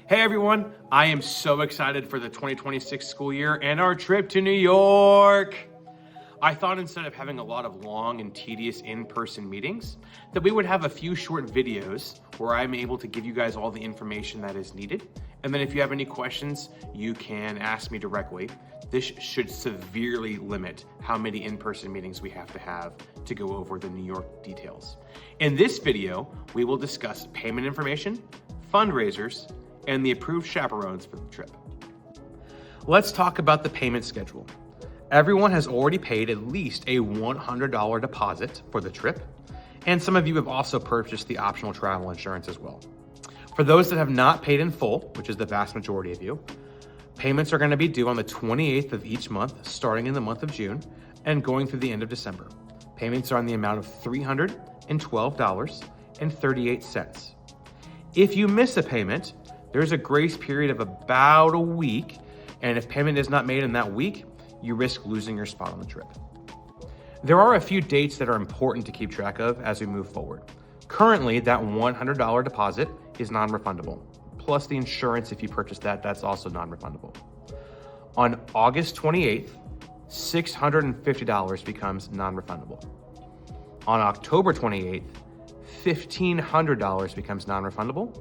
Hey everyone, I am so excited for the 2026 school year and our trip to New York. I thought instead of having a lot of long and tedious in-person meetings, that we would have a few short videos where I'm able to give you guys all the information that is needed. And then if you have any questions, you can ask me directly. This should severely limit how many in-person meetings we have to go over the New York details. In this video, we will discuss payment information, fundraisers, and the approved chaperones for the trip. Let's talk about the payment schedule. Everyone has already paid at least a $100 deposit for the trip, and some of you have also purchased the optional travel insurance as well. For those that have not paid in full, which is the vast majority of you, payments are going to be due on the 28th of each month, starting in the month of June and going through the end of December. Payments are on the amount of $312.38. If you miss a payment, there's a grace period of about a week, and if payment is not made in that week, you risk losing your spot on the trip. There are a few dates that are important to keep track of as we move forward. Currently, that $100 deposit is non-refundable. Plus the insurance, if you purchase that, that's also non-refundable. On August 28th, $650 becomes non-refundable. On October 28th, $1,500 becomes non-refundable.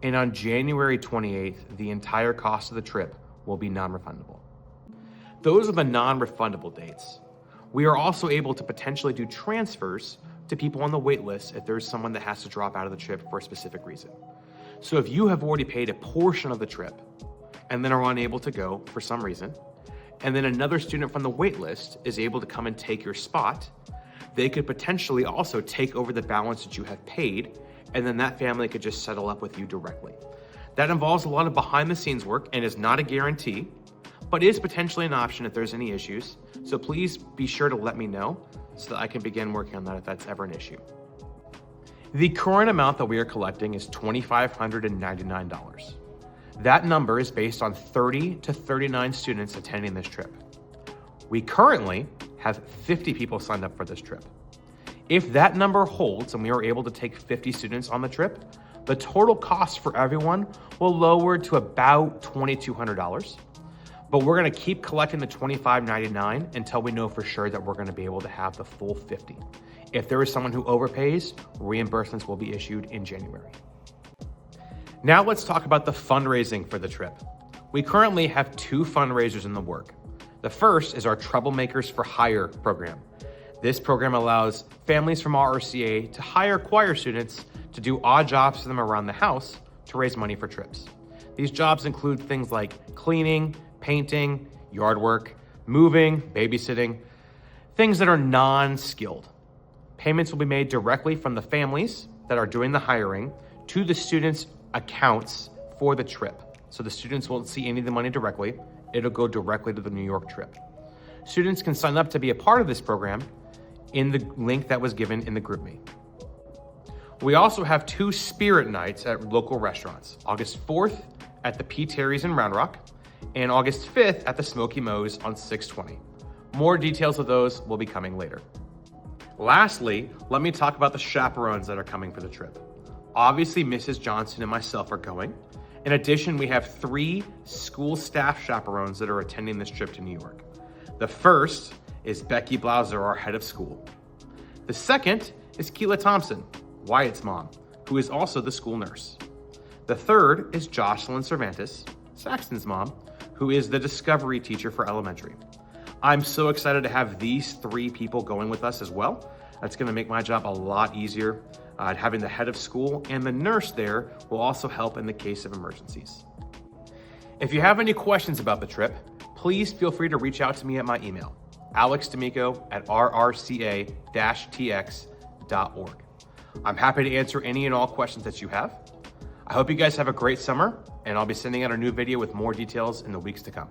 And on January 28th, the entire cost of the trip will be non-refundable. Those are the non-refundable dates. We are also able to potentially do transfers to people on the wait list if there's someone that has to drop out of the trip for a specific reason. So if you have already paid a portion of the trip and then are unable to go for some reason, and then another student from the wait list is able to come and take your spot, they could potentially also take over the balance that you have paid, and then that family could just settle up with you directly. That involves a lot of behind the scenes work and is not a guarantee, but is potentially an option if there's any issues. So please be sure to let me know so that I can begin working on that if that's ever an issue. The current amount that we are collecting is $2,599. That number is based on 30 to 39 students attending this trip. We currently have 50 people signed up for this trip. If that number holds and we are able to take 50 students on the trip, the total cost for everyone will lower to about $2,200. But we're gonna keep collecting the $2,599 until we know for sure that we're gonna be able to have the full 50. If there is someone who overpays, reimbursements will be issued in January. Now let's talk about the fundraising for the trip. We currently have 2 fundraisers in the work. The first is our Troublemakers for Hire program. This program allows families from RCA to hire choir students to do odd jobs for them around the house to raise money for trips. These jobs include things like cleaning, painting, yard work, moving, babysitting, things that are non-skilled. Payments will be made directly from the families that are doing the hiring to the students' accounts for the trip. So the students won't see any of the money directly. It'll go directly to the New York trip. Students can sign up to be a part of this program in the link that was given in the GroupMe. We also have 2 spirit nights at local restaurants, August 4th at the P. Terry's in Round Rock, and August 5th at the Smoky Moe's on 620. More details of those will be coming later. Lastly, let me talk about the chaperones that are coming for the trip. Obviously, Mrs. Johnson and myself are going. In addition, we have 3 school staff chaperones that are attending this trip to New York. The first is Becky Blauser, our head of school. The second is Keela Thompson, Wyatt's mom, who is also the school nurse. The third is Jocelyn Cervantes, Saxton's mom, who is the discovery teacher for elementary. I'm so excited to have these 3 people going with us as well. That's gonna make my job a lot easier. Having the head of school and the nurse there will also help in the case of emergencies. If you have any questions about the trip, please feel free to reach out to me at my email, alexdamico@rrca-tx.org. I'm happy to answer any and all questions that you have. I hope you guys have a great summer, and I'll be sending out a new video with more details in the weeks to come.